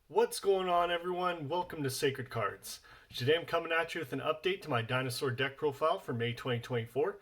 What's going on, everyone? Welcome to Sacred Cards. Today I'm coming at you with an update to my Dinosaur deck profile for May 2024.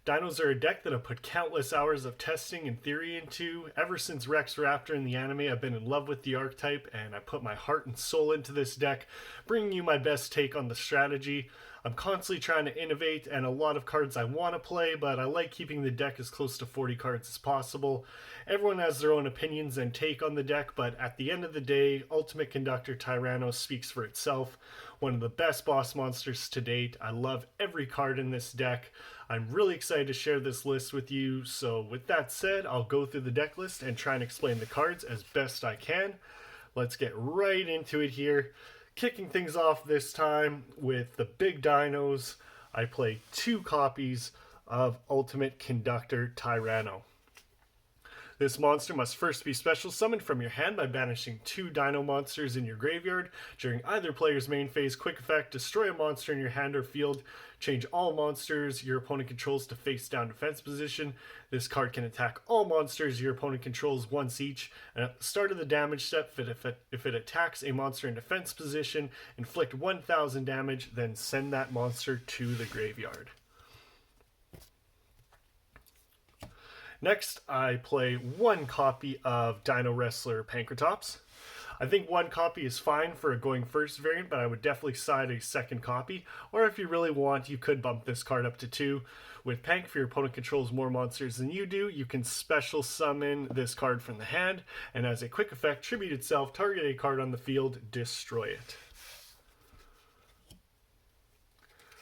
Dinos are a deck that I've put countless hours of testing and theory into. Ever since Rex Raptor in the anime, I've been in love with the archetype, and I put my heart and soul into this deck, bringing you my best take on the strategy. I'm constantly trying to innovate, and a lot of cards I want to play, but I like keeping the deck as close to 40 cards as possible. Everyone has their own opinions and take on the deck, but at the end of the day, Ultimate Conductor Tyranno speaks for itself. One of the best boss monsters to date. I love every card in this deck. I'm really excited to share this list with you, so with that said, I'll go through the deck list and try and explain the cards as best I can. Let's get right into it here. Kicking things off this time with the big dinos, I play 2 copies of Ultimate Conductor Tyranno. This monster must first be special summoned from your hand by banishing 2 dino monsters in your graveyard. During either player's main phase, quick effect, destroy a monster in your hand or field. Change all monsters your opponent controls to face down defense position. This card can attack all monsters your opponent controls once each. And at the start of the damage step, if it attacks a monster in defense position, inflict 1000 damage, then send that monster to the graveyard. Next, I play 1 copy of Dino Wrestler Pankratops. I think 1 copy is fine for a going first variant, but I would definitely side a second copy. Or if you really want, you could bump this card up to 2. With Pank, if your opponent controls more monsters than you do, you can special summon this card from the hand, and as a quick effect, tribute itself, target a card on the field, destroy it.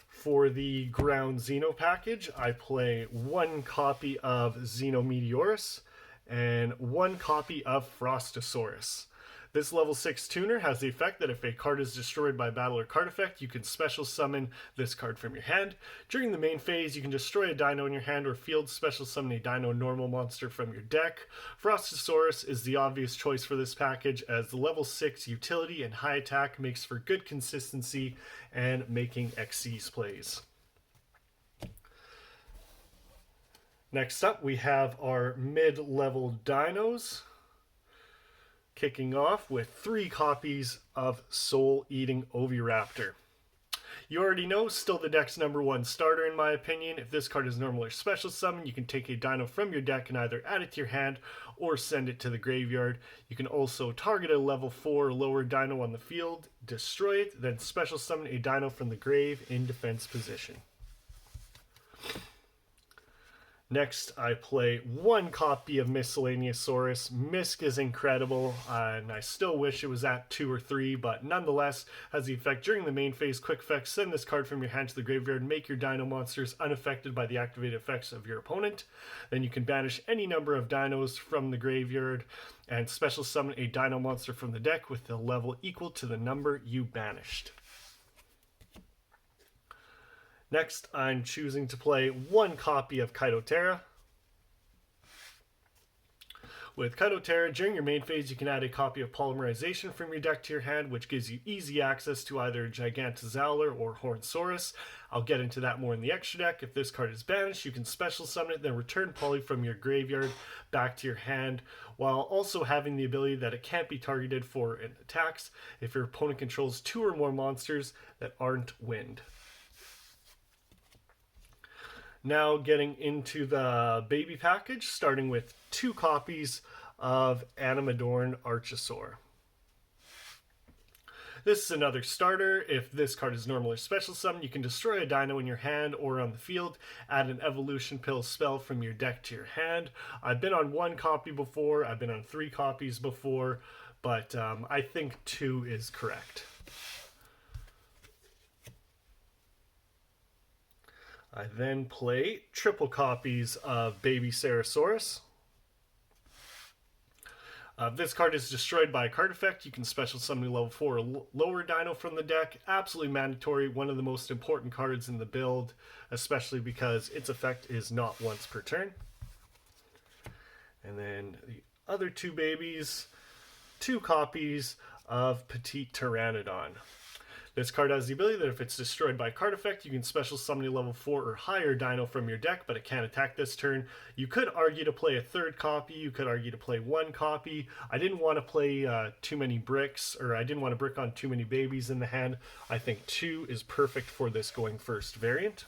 For the Ground Xeno package, I play 1 copy of Xeno Meteorus and 1 copy of Frostosaurus. This level 6 tuner has the effect that if a card is destroyed by battle or card effect, you can special summon this card from your hand. During the main phase, you can destroy a dino in your hand or field, special summon a dino normal monster from your deck. Frostosaurus is the obvious choice for this package, as the level 6 utility and high attack makes for good consistency and making Xyz plays. Next up, we have our mid-level dinos. Kicking off with 3 copies of Soul Eating Oviraptor. You already know, still the deck's #1 starter in my opinion. If this card is normal or special summon, you can take a dino from your deck and either add it to your hand or send it to the graveyard. You can also target a level 4 or lower dino on the field, destroy it, then special summon a dino from the grave in defense position. Next, I play 1 copy of Miscellaneousaurus. Misk is incredible, and I still wish it was at 2 or 3, but nonetheless has the effect during the main phase. Quick effect, send this card from your hand to the graveyard, make your dino monsters unaffected by the activated effects of your opponent. Then you can banish any number of dinos from the graveyard and special summon a dino monster from the deck with a level equal to the number you banished. Next, I'm choosing to play 1 copy of Kaitotera. With Kaitotera, during your main phase, you can add a copy of Polymerization from your deck to your hand, which gives you easy access to either Gigantozauler or Hornsaurus. I'll get into that more in the extra deck. If this card is banished, you can special summon it, then return Poly from your graveyard back to your hand, while also having the ability that it can't be targeted for attacks if your opponent controls 2 or more monsters that aren't wind. Now getting into the baby package, starting with 2 copies of Animadorn Archosaur. This is another starter. If this card is normal or special summon, you can destroy a dino in your hand or on the field, add an evolution pill spell from your deck to your hand. I've been on 1 copy before, I've been on 3 copies before, but I think 2 is correct. I then play triple copies of Baby Ceratosaurus. If this card is destroyed by a card effect, you can special summon a level 4 or lower dino from the deck. Absolutely mandatory, one of the most important cards in the build, especially because its effect is not once per turn. And then the other 2 babies, 2 copies of Petite Pteranodon. This card has the ability that if it's destroyed by a card effect, you can special summon a level 4 or higher dino from your deck, but it can't attack this turn. You could argue to play a third copy, you could argue to play one copy. I didn't want to play too many bricks, or I didn't want to brick on too many babies in the hand. I think 2 is perfect for this going first variant.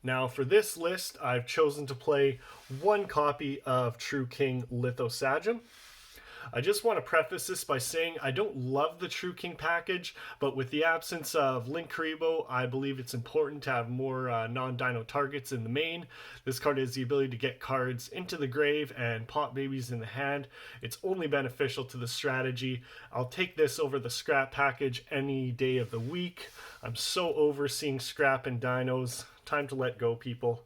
Now for this list, I've chosen to play one copy of True King Lithosagem. I just want to preface this by saying I don't love the True King package, but with the absence of Link Karibo, I believe it's important to have more non-dino targets in the main. This card has the ability to get cards into the grave and pop babies in the hand. It's only beneficial to the strategy. I'll take this over the scrap package any day of the week. I'm so over seeing scrap and dinos. Time to let go, people.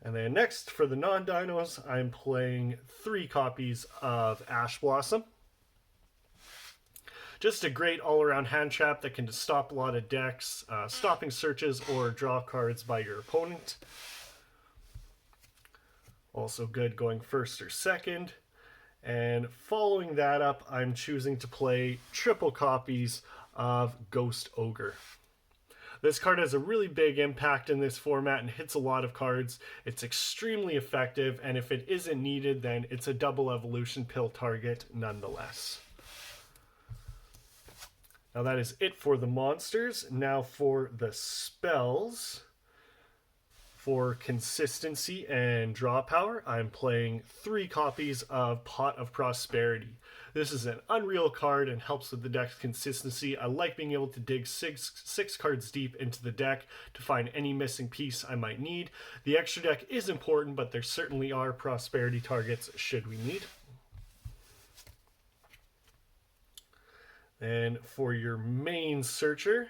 And then next, for the non-dinos, I'm playing 3 copies of Ash Blossom. Just a great all-around hand trap that can stop a lot of decks, stopping searches or draw cards by your opponent. Also good going first or second. And following that up, I'm choosing to play triple copies of Ghost Ogre. This card has a really big impact in this format and hits a lot of cards. It's extremely effective, and if it isn't needed, then it's a double evolution pill target nonetheless. Now that is it for the monsters. Now for the spells. For consistency and draw power, I'm playing 3 copies of Pot of Prosperity. This is an unreal card and helps with the deck's consistency. I like being able to dig six cards deep into the deck to find any missing piece I might need. The extra deck is important, but there certainly are prosperity targets should we need. And for your main searcher,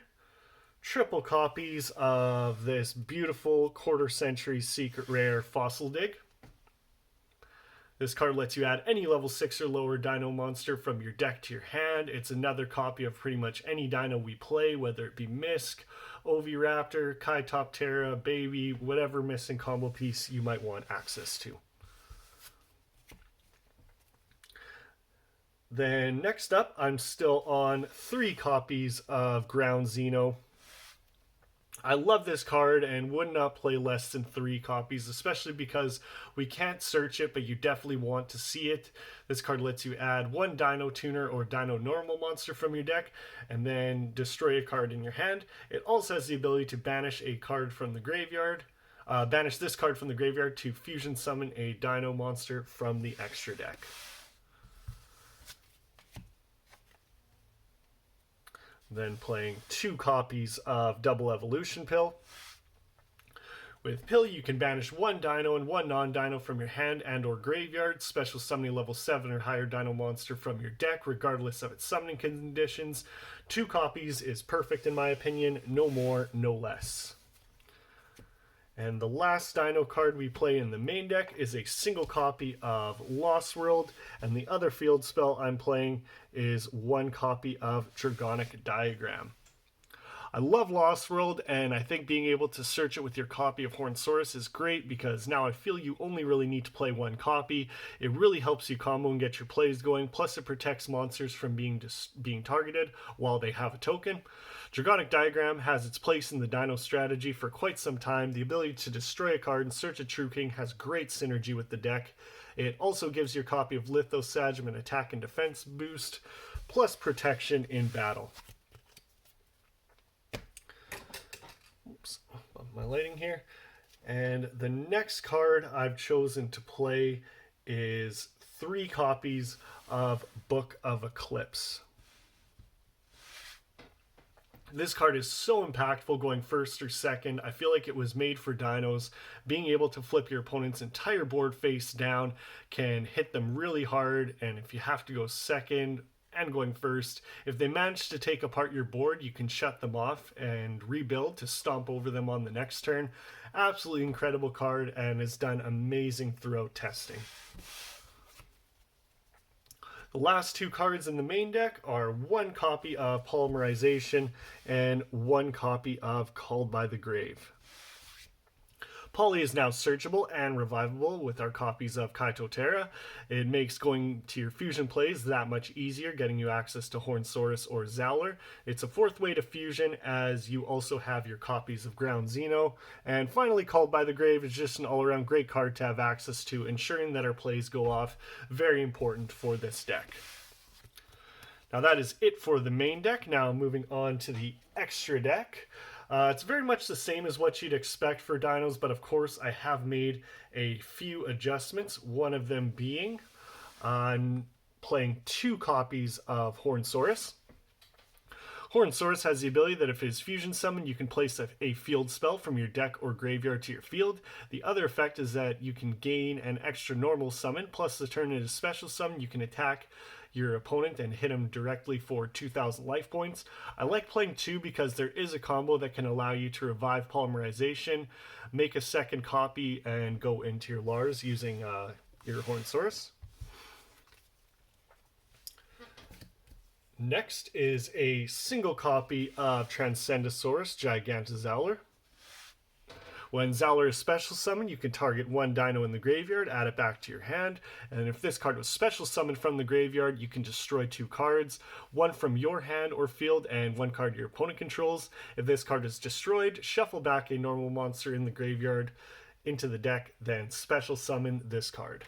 triple copies of this beautiful quarter-century secret rare Fossil Dig. This card lets you add any level 6 or lower dino monster from your deck to your hand. It's another copy of pretty much any dino we play, whether it be Misk, Oviraptor, Kaitoptera, Baby, whatever missing combo piece you might want access to. Then next up, I'm still on 3 copies of Ground Xeno. I love this card and would not play less than 3 copies, especially because we can't search it, but you definitely want to see it. This card lets you add 1 Dino Tuner or Dino Normal monster from your deck, and then destroy a card in your hand. It also has the ability to banish a card from the graveyard. Banish this card from the graveyard to fusion summon a Dino monster from the extra deck. Then playing 2 copies of Double Evolution Pill. With Pill, you can banish 1 Dino and 1 non-Dino from your hand and or graveyard, special summoning level 7 or higher Dino monster from your deck, regardless of its summoning conditions. 2 copies is perfect in my opinion, no more, no less. And the last Dino card we play in the main deck is a single copy of Lost World, and the other field spell I'm playing is 1 copy of Dragonic Diagram. I love Lost World, and I think being able to search it with your copy of Hornsaurus is great because now I feel you only really need to play 1 copy. It really helps you combo and get your plays going, plus it protects monsters from being targeted while they have a token. Dragonic Diagram has its place in the Dino strategy for quite some time. The ability to destroy a card and search a True King has great synergy with the deck. It also gives your copy of Lithosagem an attack and defense boost, plus protection in battle. Oops, bump my lighting here. And the next card I've chosen to play is 3 copies of Book of Eclipse. This card is so impactful going first or second. I feel like it was made for dinos. Being able to flip your opponent's entire board face down can hit them really hard, and if you have to go second and going first, if they manage to take apart your board, you can shut them off and rebuild to stomp over them on the next turn. Absolutely incredible card and has done amazing throughout testing. The last 2 cards in the main deck are 1 copy of Polymerization and 1 copy of Called by the Grave. Poly is now searchable and revivable with our copies of Kaito Terra. It makes going to your fusion plays that much easier, getting you access to Hornsaurus or Zowler. It's a fourth way to fusion, as you also have your copies of Ground Xeno. And finally, Called by the Grave is just an all-around great card to have access to, ensuring that our plays go off. Very important for this deck. Now that is it for the main deck. Now moving on to the extra deck. It's very much the same as what you'd expect for dinos, but of course I have made a few adjustments. One of them being I'm playing 2 copies of Hornsaurus. Hornsaurus has the ability that if it is fusion summoned, you can place a field spell from your deck or graveyard to your field. The other effect is that you can gain an extra normal summon, plus the turn it is special summon, you can attack your opponent and hit him directly for 2,000 life points. I like playing 2 because there is a combo that can allow you to revive polymerization, make a second copy, and go into your Lars using your Hornsaurus. Next is a single copy of Transcendosaurus Gigantozowler. When Zowler is special summoned, you can target 1 dino in the graveyard, add it back to your hand, and if this card was special summoned from the graveyard, you can destroy 2 cards, 1 from your hand or field, and 1 card your opponent controls. If this card is destroyed, shuffle back a normal monster in the graveyard into the deck, then special summon this card.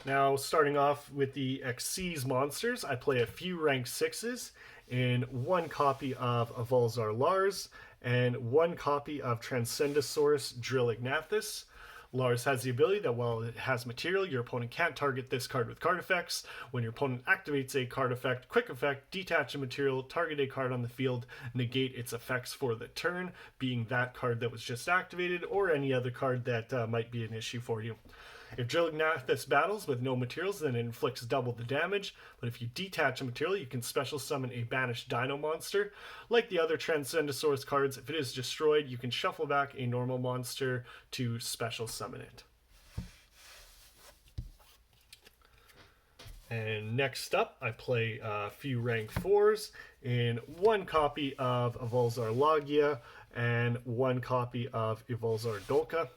Now, starting off with the Xyz monsters, I play a few rank 6s in 1 copy of Avalzar Lars and 1 copy of Transcendosaurus Drillignathus. Lars has the ability that while it has material, your opponent can't target this card with card effects. When your opponent activates a card effect, quick effect, detach a material, target a card on the field, negate its effects for the turn, being that card that was just activated or any other card that might be an issue for you. If Drillignathus battles with no materials, then it inflicts double the damage, but if you detach a material, you can special summon a banished dino monster. Like the other Transcendosaurus cards, if it is destroyed, you can shuffle back a normal monster to special summon it. And next up, I play a few rank 4s in 1 copy of Avalzar Logia and 1 copy of Avalzar Dolka.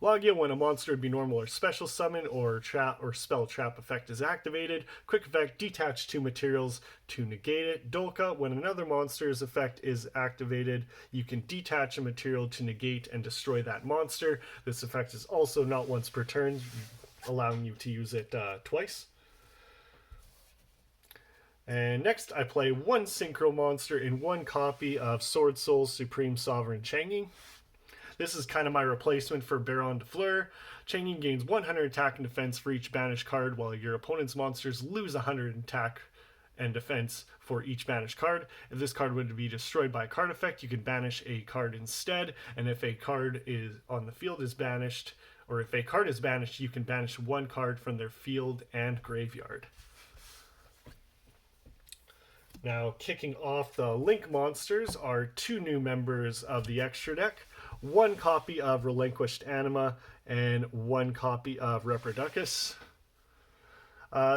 Logia, when a monster would be normal or special summon or trap or spell trap effect is activated, quick effect, detach 2 materials to negate it. Dolka, when another monster's effect is activated, you can detach a material to negate and destroy that monster. This effect is also not once per turn, allowing you to use it twice. And next, I play 1 synchro monster in 1 copy of Sword Soul Supreme Sovereign Chang'e. This is kind of my replacement for Baron de Fleur. Chang'e gains 100 attack and defense for each banished card, while your opponent's monsters lose 100 attack and defense for each banished card. If this card would be destroyed by a card effect, you can banish a card instead, and if a card is on the field is banished, or if a card is banished, you can banish 1 card from their field and graveyard. Now, kicking off the Link monsters are 2 new members of the extra deck. 1 copy of Relinquished Anima and 1 copy of Reproducus.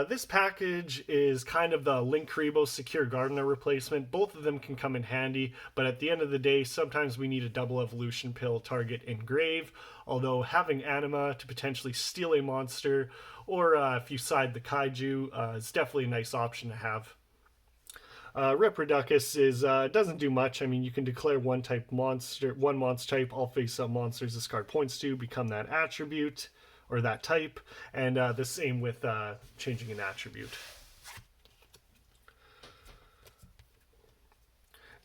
This package is kind of the Link Karibo Secure Gardener replacement. Both of them can come in handy, but at the end of the day, sometimes we need a double evolution pill target engrave, although having Anima to potentially steal a monster, or if you side the Kaiju, is definitely a nice option to have. Reproducus doesn't do much. I mean, you can declare one monster type, all face-up monsters this card points to become that attribute or that type, and the same with changing an attribute.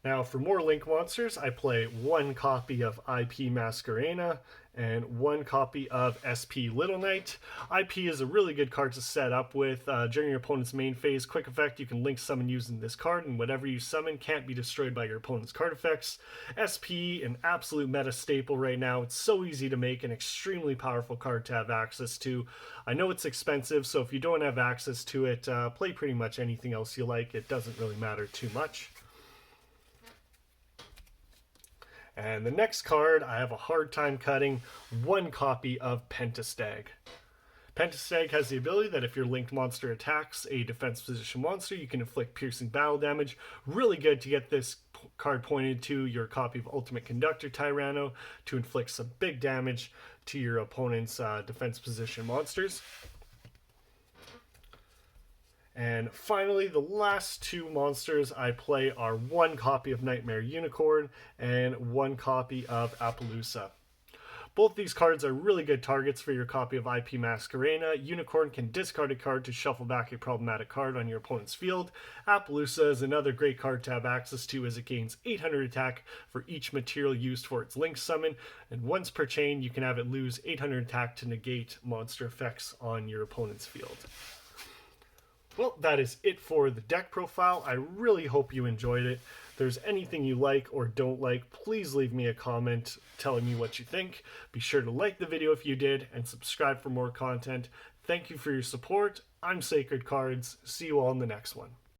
Now, for more Link monsters, I play 1 copy of IP Masquerena and 1 copy of SP Little Knight. IP is a really good card to set up with. During your opponent's main phase, quick effect, you can link summon using this card, and whatever you summon can't be destroyed by your opponent's card effects. SP, an absolute meta staple right now. It's so easy to make, an extremely powerful card to have access to. I know it's expensive, so if you don't have access to it, play pretty much anything else you like. It doesn't really matter too much. And the next card, I have a hard time cutting, 1 copy of Pentastag. Pentastag has the ability that if your linked monster attacks a defense position monster, you can inflict piercing battle damage. Really good to get this card pointed to your copy of Ultimate Conductor Tyranno to inflict some big damage to your opponent's defense position monsters. And finally, the last two monsters I play are one copy of Nightmare Unicorn and one copy of Appaloosa. Both these cards are really good targets for your copy of IP Masquerena. Unicorn can discard a card to shuffle back a problematic card on your opponent's field. Appaloosa is another great card to have access to as it gains 800 attack for each material used for its Link summon, and once per chain you can have it lose 800 attack to negate monster effects on your opponent's field. Well, that is it for the deck profile. I really hope you enjoyed it. If there's anything you like or don't like, please leave me a comment telling me what you think. Be sure to like the video if you did and subscribe for more content. Thank you for your support. I'm SacredCards. See you all in the next one.